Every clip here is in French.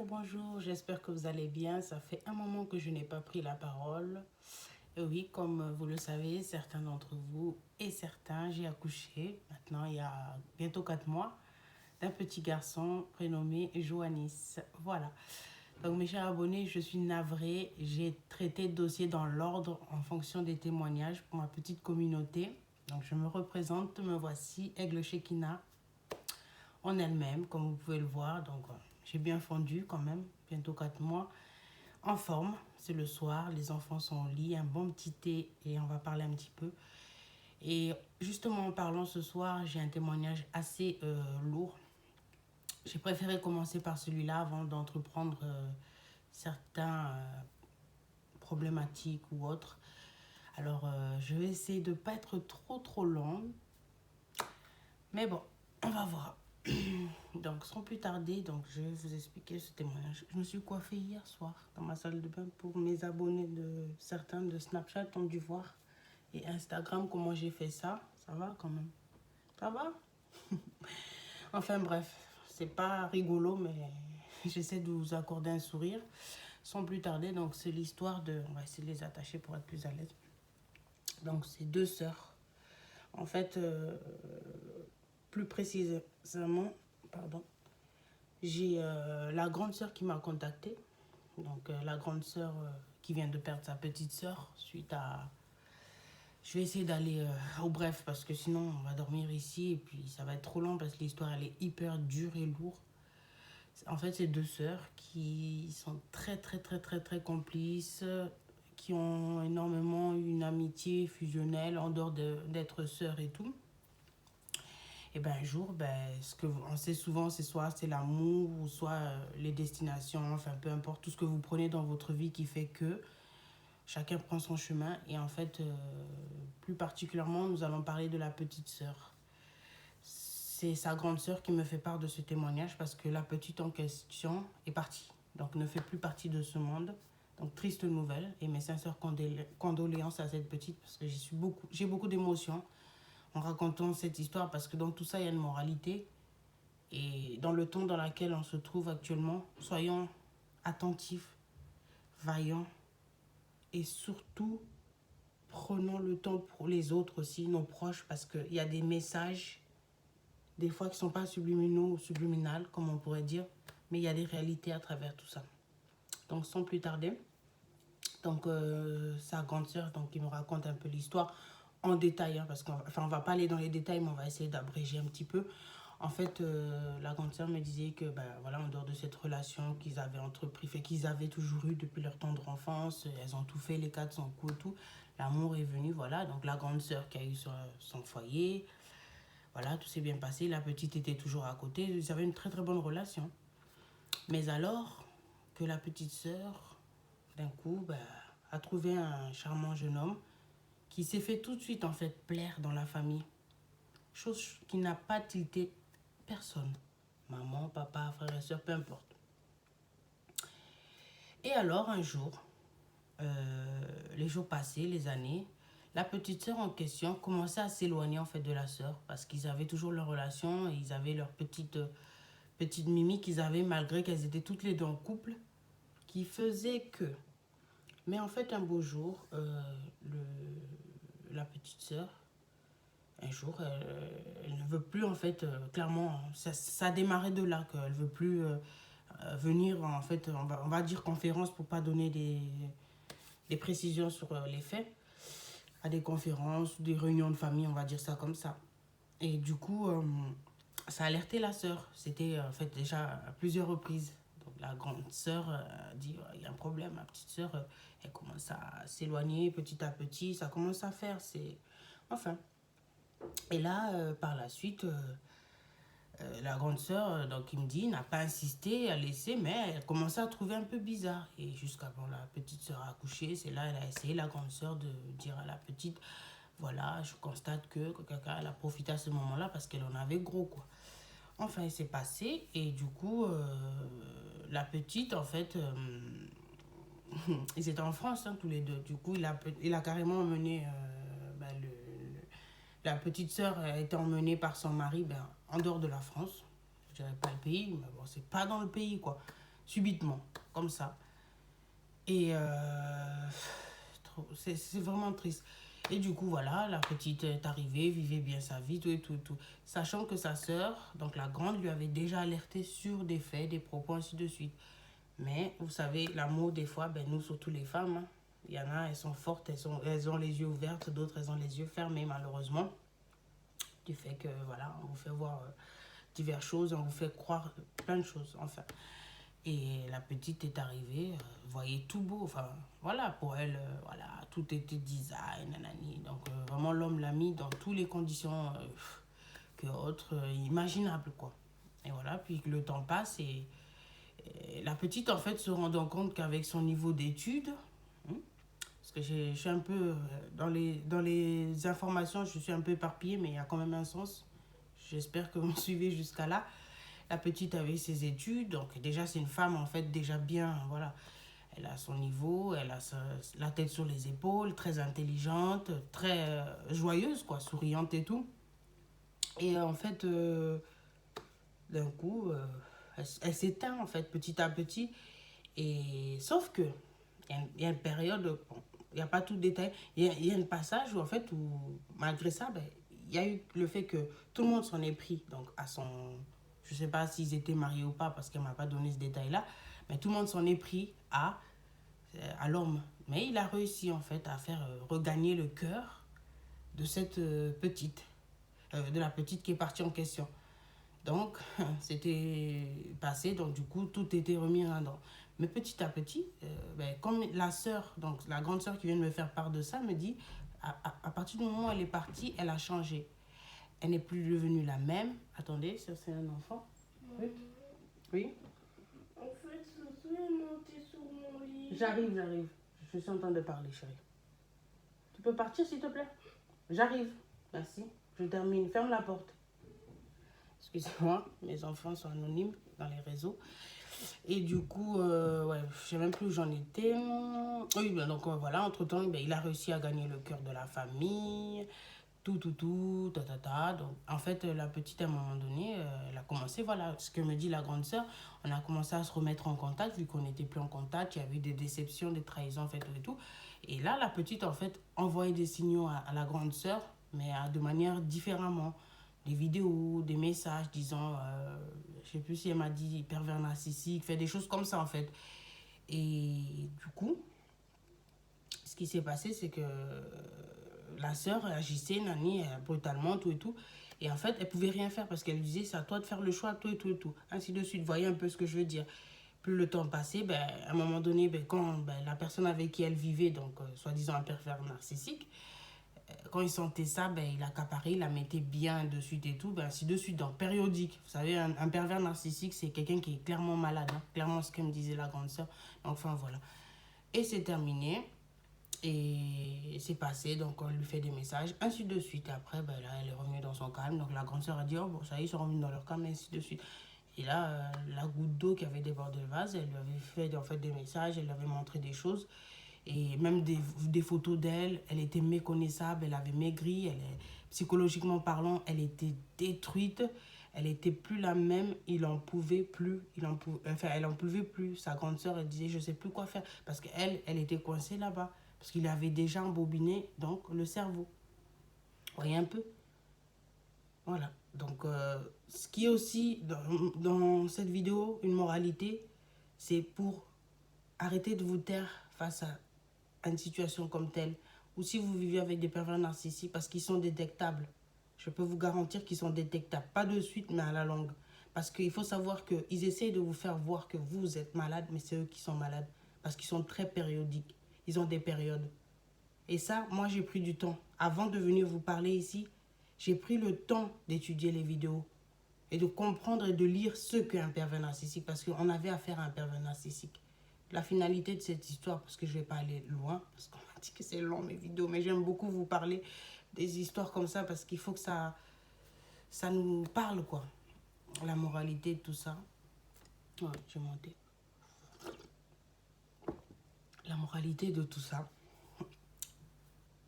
bonjour, j'espère que vous allez bien. Ça fait un moment que je n'ai pas pris la parole. Et oui, comme vous le savez, certains d'entre vous et certains, j'ai accouché, maintenant il y a bientôt 4 mois, d'un petit garçon prénommé Joannis. Voilà. Donc mes chers abonnés, je suis navrée. J'ai traité le dossier dans l'ordre en fonction des témoignages pour ma petite communauté. Donc je me représente, me voici, Aigle Shekina, en elle-même, comme vous pouvez le voir. Donc, j'ai bien fondu quand même, bientôt 4 mois. En forme, c'est le soir, les enfants sont au lit, un bon petit thé et on va parler un petit peu. Et justement, en parlant ce soir, j'ai un témoignage assez lourd. J'ai préféré commencer par celui-là avant d'entreprendre certains problématiques ou autres. Alors, je vais essayer de ne pas être trop longue. Mais bon, on va voir. Donc, sans plus tarder, donc, je vais vous expliquer ce témoignage. Je me suis coiffée hier soir dans ma salle de bain pour mes abonnés de certains de Snapchat ont dû voir. Et Instagram, comment j'ai fait ça. Ça va quand même. Ça va. Enfin bref, c'est pas rigolo, mais j'essaie de vous accorder un sourire. Sans plus tarder, donc c'est l'histoire de... On va essayer de les attacher pour être plus à l'aise. Donc, c'est deux sœurs. En fait, plus précisément, pardon, j'ai la grande sœur qui m'a contactée. Donc, la grande sœur qui vient de perdre sa petite sœur suite à... Je vais essayer d'aller au bref parce que sinon on va dormir ici et puis ça va être trop long parce que l'histoire elle est hyper dure et lourde. En fait, c'est deux sœurs qui sont très complices, qui ont énormément une amitié fusionnelle en dehors d'être sœurs et tout. Et ben un jour, ce que on sait souvent, c'est soit c'est l'amour ou soit les destinations, enfin peu importe, tout ce que vous prenez dans votre vie qui fait que chacun prend son chemin. Et en fait, plus particulièrement, nous allons parler de la petite sœur. C'est sa grande sœur qui me fait part de ce témoignage parce que la petite en question est partie. Donc ne fait plus partie de ce monde. Donc triste nouvelle et mes sincères condoléances à cette petite parce que j'ai beaucoup d'émotions en racontant cette histoire parce que dans tout ça, il y a une moralité. Et dans le ton dans lequel on se trouve actuellement, soyons attentifs, vaillants et surtout prenons le temps pour les autres aussi, nos proches, parce qu'il y a des messages, des fois qui ne sont pas subliminaux ou subliminales, comme on pourrait dire, mais il y a des réalités à travers tout ça. Donc sans plus tarder, donc sa grande sœur donc, qui me raconte un peu l'histoire en détail, hein, parce qu'on on va pas aller dans les détails, mais on va essayer d'abréger un petit peu. En fait, la grande sœur me disait que, voilà, en dehors de cette relation qu'ils avaient entrepris, fait qu'ils avaient toujours eu depuis leur tendre enfance, elles ont tout fait, les quatre sont coups et tout. L'amour est venu, voilà. Donc, la grande sœur qui a eu son foyer, voilà, tout s'est bien passé. La petite était toujours à côté. Ils avaient une très bonne relation. Mais alors que la petite sœur, d'un coup, a trouvé un charmant jeune homme qui s'est fait tout de suite, en fait, plaire dans la famille. Chose qui n'a pas tilté personne. Maman, papa, frère et soeur, peu importe. Et alors, un jour, les jours passés, les années, la petite sœur en question commençait à s'éloigner en fait de la sœur parce qu'ils avaient toujours leur relation et ils avaient leur petite mimique qu'ils avaient malgré qu'elles étaient toutes les deux en couple qui faisait que. Mais en fait, un beau jour, la petite sœur, un jour, elle ne veut plus en fait, clairement, ça a démarré de là qu'elle ne veut plus venir en fait, on va dire conférence pour pas donner des précisions sur les faits, à des conférences, des réunions de famille, on va dire ça comme ça. Et du coup, ça a alerté la sœur. C'était en fait déjà à plusieurs reprises. Donc la grande sœur a dit il y a un problème, ma petite sœur, elle commence à s'éloigner petit à petit, ça commence à faire, c'est... Enfin. Et là, par la suite, la grande sœur, donc il me dit, n'a pas insisté à laisser, mais elle commençait à trouver un peu bizarre. Et jusqu'à quand la petite sœur a accouché, c'est là elle a essayé, la grande sœur, de dire à la petite, voilà, je constate que quelqu'un, elle a profité à ce moment-là parce qu'elle en avait gros, quoi. Enfin, il s'est passé, et du coup, la petite, en fait, ils étaient en France, hein, tous les deux. Du coup, il a carrément emmené la petite sœur a été emmenée par son mari en dehors de la France. Je dirais pas le pays, mais bon, c'est pas dans le pays, quoi. subitement, comme ça. Et c'est vraiment triste. Et du coup, voilà, la petite est arrivée, vivait bien sa vie, tout et tout, tout. Sachant que sa sœur, donc la grande, lui avait déjà alerté sur des faits, des propos, ainsi de suite. Mais vous savez, l'amour, des fois, ben, nous, surtout les femmes, hein, il y en a, elles sont fortes, elles ont les yeux ouverts, d'autres, elles ont les yeux fermés, malheureusement. Du fait que, voilà, on vous fait voir diverses choses, on vous fait croire plein de choses, enfin. Et la petite est arrivée, voyait tout beau, enfin, voilà, pour elle, voilà, tout était design, nanani. Donc, vraiment, l'homme l'a mis dans toutes les conditions que autres imaginables, quoi. Et voilà, puis le temps passe et la petite, en fait, se rendant compte qu'avec son niveau d'études, parce que je suis un peu, dans les informations, je suis un peu éparpillée, mais il y a quand même un sens. J'espère que vous me suivez jusqu'à là. La petite avait ses études, donc déjà c'est une femme en fait déjà bien, voilà. Elle a son niveau, elle a la tête sur les épaules, très intelligente, très joyeuse, quoi, souriante et tout. Et en fait, d'un coup, elle s'éteint en fait petit à petit. Et sauf que, il y a une période, bon, il n'y a pas tout le détail, il y a un passage où en fait, où, malgré ça, ben, il y a eu le fait que tout le monde s'en est pris donc à son... Je ne sais pas s'ils étaient mariés ou pas parce qu'elle ne m'a pas donné ce détail-là, mais tout le monde s'en est pris à l'homme. Mais il a réussi en fait à faire regagner le cœur de cette petite, de la petite qui est partie en question. Donc, c'était passé, donc du coup, tout était remis en ordre. Mais petit à petit, ben, comme la sœur, donc la grande sœur qui vient de me faire part de ça, me dit, à partir du moment où elle est partie, elle a changé. Elle n'est plus devenue la même. Attendez, ça c'est un enfant. Oui. Oui. En fait, Soso est monté sur mon lit. J'arrive. Je suis en train de parler, chérie. Tu peux partir, s'il te plaît? J'arrive. Merci. Je termine. Ferme la porte. Excusez-moi, mes enfants sont anonymes dans les réseaux. Et du coup, ouais, je sais même plus où j'en étais. Oui, ben donc voilà, entre-temps, ben, il a réussi à gagner le cœur de la famille. Tout, ta, ta, ta. Donc, en fait, la petite, à un moment donné, elle a commencé, voilà, ce que me dit la grande sœur, on a commencé à se remettre en contact, vu qu'on n'était plus en contact, il y avait des déceptions, des trahisons, en fait, et tout. Et là, la petite, en fait, envoyait des signaux à la grande sœur, mais de manière différemment. Des vidéos, des messages disant, je sais plus si elle m'a dit pervers narcissique, fait des choses comme ça, en fait. Et du coup, ce qui s'est passé, c'est que la sœur agissait, nani, brutalement, tout et tout. Et en fait, elle pouvait rien faire parce qu'elle disait, c'est à toi de faire le choix, tout et tout et tout. Ainsi de suite, voyez un peu ce que je veux dire. Plus le temps passait, ben, à un moment donné, ben, quand ben, la personne avec qui elle vivait, donc soi-disant un pervers narcissique, quand il sentait ça, ben, il accaparait, il la mettait bien de suite et tout, ben, ainsi de suite. Donc périodique. Vous savez, un pervers narcissique, c'est quelqu'un qui est clairement malade. Hein. Clairement ce que me disait la grande sœur. Enfin voilà. Et c'est terminé. Et c'est passé, donc on lui fait des messages, ainsi de suite. Et après, ben là, elle est revenue dans son calme. Donc la grande sœur a dit, oh bon, ça y est, ils sont revenus dans leur calme, et ainsi de suite. Et là, la goutte d'eau qui avait débordé le vase, elle lui avait fait en fait des messages, elle lui avait montré des choses. Et même des photos d'elle, elle était méconnaissable, elle avait maigri, psychologiquement parlant, elle était détruite. Elle était plus la même, il en pouvait plus, elle en pouvait plus. Sa grande sœur, elle disait, je sais plus quoi faire, parce qu'elle, elle était coincée là-bas. Parce qu'il avait déjà embobiné donc le cerveau. Vous voyez un peu? Voilà. Donc, ce qui est aussi dans cette vidéo, une moralité, c'est pour arrêter de vous taire face à une situation comme telle. Ou si vous vivez avec des pervers narcissiques, parce qu'ils sont détectables. Je peux vous garantir qu'ils sont détectables. Pas de suite, mais à la longue. Parce qu'il faut savoir qu'ils essayent de vous faire voir que vous êtes malade, mais c'est eux qui sont malades. Parce qu'ils sont très périodiques. Ils ont des périodes. Et ça, moi, j'ai pris du temps. Avant de venir vous parler ici, j'ai pris le temps d'étudier les vidéos et de comprendre et de lire ce qu'est un pervers narcissique, parce qu'on avait affaire à un pervers narcissique. La finalité de cette histoire, parce que je ne vais pas aller loin, parce qu'on m'a dit que c'est long mes vidéos, mais j'aime beaucoup vous parler des histoires comme ça, parce qu'il faut que ça nous parle, quoi. La moralité de tout ça. Ouais, j'ai monté. La moralité de tout ça.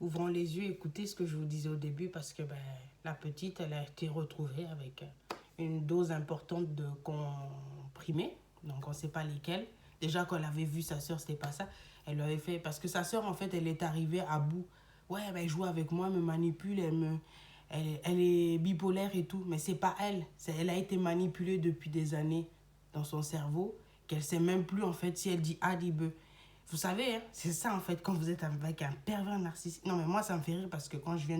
Ouvrons les yeux, écoutez ce que je vous disais au début, parce que ben, la petite, elle a été retrouvée avec une dose importante de comprimés, Donc, on ne sait pas lesquels. Déjà, quand elle avait vu sa soeur, c'était pas ça. Elle lui avait fait... Parce que sa soeur, en fait, elle est arrivée à bout. Ouais, ben, elle joue avec moi, elle me manipule, elle est bipolaire et tout. Mais c'est pas elle. Elle a été manipulée depuis des années dans son cerveau, qu'elle sait même plus, en fait, si elle dit A, dit B. Vous savez, hein, c'est ça, en fait, quand vous êtes avec un pervers narcissique. Non, mais moi, ça me fait rire parce que quand je viens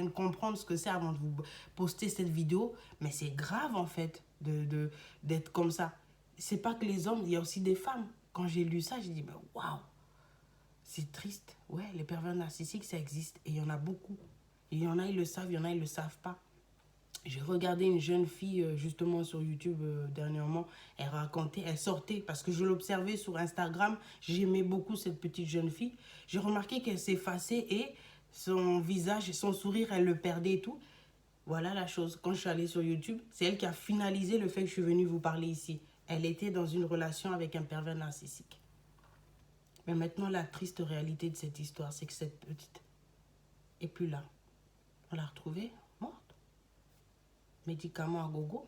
de comprendre ce que c'est avant de vous poster cette vidéo, mais c'est grave, en fait, d'être comme ça. C'est pas que les hommes, il y a aussi des femmes. Quand j'ai lu ça, j'ai dit, mais waouh, c'est triste. Ouais, les pervers narcissiques, ça existe. Et il y en a beaucoup. Il y en a, ils le savent, il y en a, ils le savent pas. J'ai regardé une jeune fille justement sur YouTube dernièrement. Elle racontait, elle sortait parce que je l'observais sur Instagram. J'aimais beaucoup cette petite jeune fille. J'ai remarqué qu'elle s'effaçait et son visage, son sourire, elle le perdait et tout. Voilà la chose. Quand je suis allée sur YouTube, c'est elle qui a finalisé le fait que je suis venue vous parler ici. Elle était dans une relation avec un pervers narcissique. Mais maintenant, la triste réalité de cette histoire, c'est que cette petite est plus là. On l'a retrouvée morte. Médicament à gogo.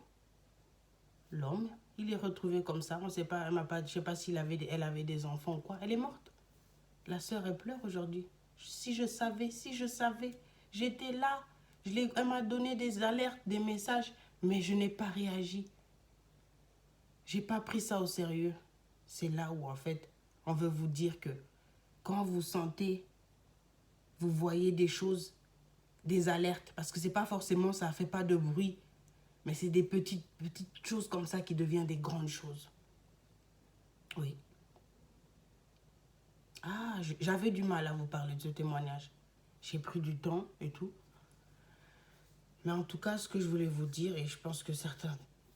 L'homme, il est retrouvé comme ça. On ne sait pas, je ne sais pas si elle avait des enfants ou quoi. Elle est morte. La sœur, elle pleure aujourd'hui. Si je savais, j'étais là. Elle m'a donné des alertes, des messages, mais je n'ai pas réagi. J'ai pas pris ça au sérieux. C'est là où, en fait, on veut vous dire que quand vous sentez, vous voyez des choses, des alertes, parce que c'est pas forcément, ça fait pas de bruit, mais c'est des petites choses comme ça qui deviennent des grandes choses. Oui. Ah, j'avais du mal à vous parler de ce témoignage. J'ai pris du temps et tout. Mais en tout cas, ce que je voulais vous dire, et je pense que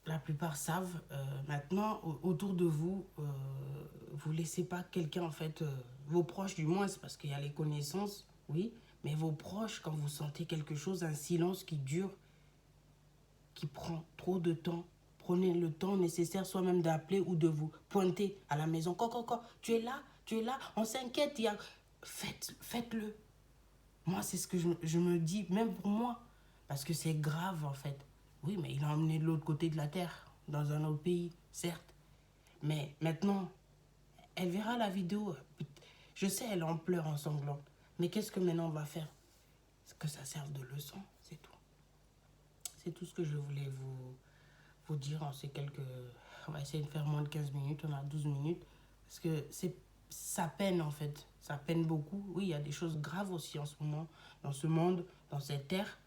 la plupart savent, maintenant, autour de vous, vous laissez pas quelqu'un, en fait, vos proches du moins, c'est parce qu'il y a les connaissances, oui, mais vos proches, quand vous sentez quelque chose, un silence qui dure, qui prend trop de temps, prenez le temps nécessaire, soit même d'appeler ou de vous pointer à la maison. Tu es là, on s'inquiète, faites-le. Moi, c'est ce que je me dis, même pour moi, parce que c'est grave en fait. Oui, mais il a emmené de l'autre côté de la terre, dans un autre pays, certes. Mais maintenant, elle verra la vidéo. Je sais, elle en pleure en sanglante. Mais qu'est-ce que maintenant on va faire? Que ça serve de leçon, c'est tout. C'est tout ce que je voulais vous dire en ces quelques... On va essayer de faire moins de 15 minutes, on a 12 minutes. Parce que ça peine en fait, ça peine beaucoup. Oui, il y a des choses graves aussi en ce moment, dans ce monde, dans cette terre.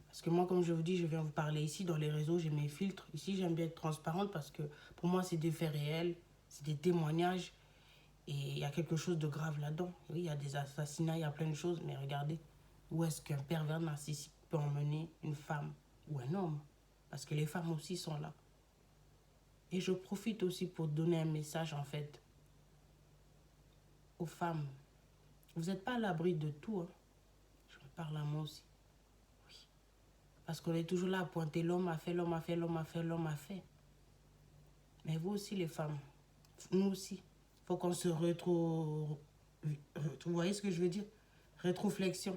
Parce que moi, comme je vous dis, je viens vous parler ici, dans les réseaux, j'ai mes filtres. Ici, j'aime bien être transparente parce que pour moi, c'est des faits réels, c'est des témoignages. Et il y a quelque chose de grave là-dedans. Oui, il y a des assassinats, il y a plein de choses. Mais regardez, où est-ce qu'un pervers narcissique peut emmener une femme ou un homme? Parce que les femmes aussi sont là. Et je profite aussi pour donner un message, en fait, aux femmes. Vous n'êtes pas à l'abri de tout. Hein. Je me parle à moi aussi. Oui. Parce qu'on est toujours là à pointer l'homme a fait, l'homme a fait, l'homme a fait, l'homme a fait. Mais vous aussi, les femmes, nous aussi, il faut qu'on se retrouve. Vous voyez ce que je veux dire? Rétroflexion.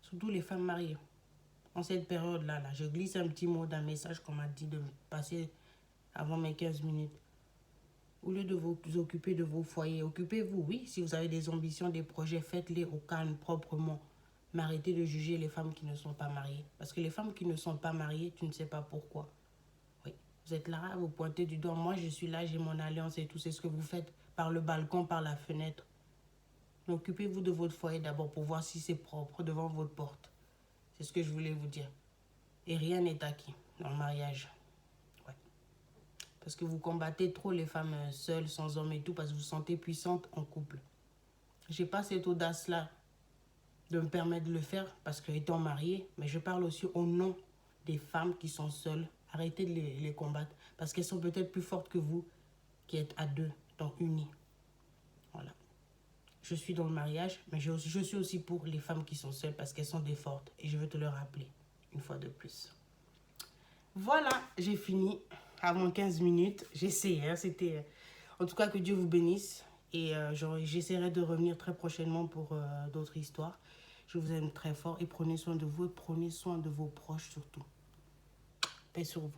Surtout les femmes mariées. En cette période-là, je glisse un petit mot d'un message qu'on m'a dit de passer avant mes 15 minutes. Au lieu de vous occuper de vos foyers, occupez-vous, oui. Si vous avez des ambitions, des projets, faites-les au calme, proprement. Mais arrêtez de juger les femmes qui ne sont pas mariées. Parce que les femmes qui ne sont pas mariées, tu ne sais pas pourquoi. Oui, vous êtes là, vous pointez du doigt. Moi, je suis là, j'ai mon alliance et tout. C'est ce que vous faites par le balcon, par la fenêtre. Mais occupez-vous de votre foyer d'abord pour voir si c'est propre devant votre porte. C'est ce que je voulais vous dire. Et rien n'est acquis dans le mariage. Ouais. Parce que vous combattez trop les femmes seules, sans homme et tout, parce que vous vous sentez puissante en couple. J'ai pas cette audace-là de me permettre de le faire, parce que étant mariée, mais je parle aussi au nom des femmes qui sont seules. Arrêtez de les combattre, parce qu'elles sont peut-être plus fortes que vous, qui êtes à deux, donc unies. Voilà. Je suis dans le mariage, mais je suis aussi pour les femmes qui sont seules, parce qu'elles sont des fortes. Et je veux te le rappeler, une fois de plus. Voilà, j'ai fini. Avant 15 minutes, j'ai essayé. Hein, c'était... En tout cas, que Dieu vous bénisse. Et j'essaierai de revenir très prochainement pour d'autres histoires. Je vous aime très fort et prenez soin de vous et prenez soin de vos proches surtout. Paix sur vous.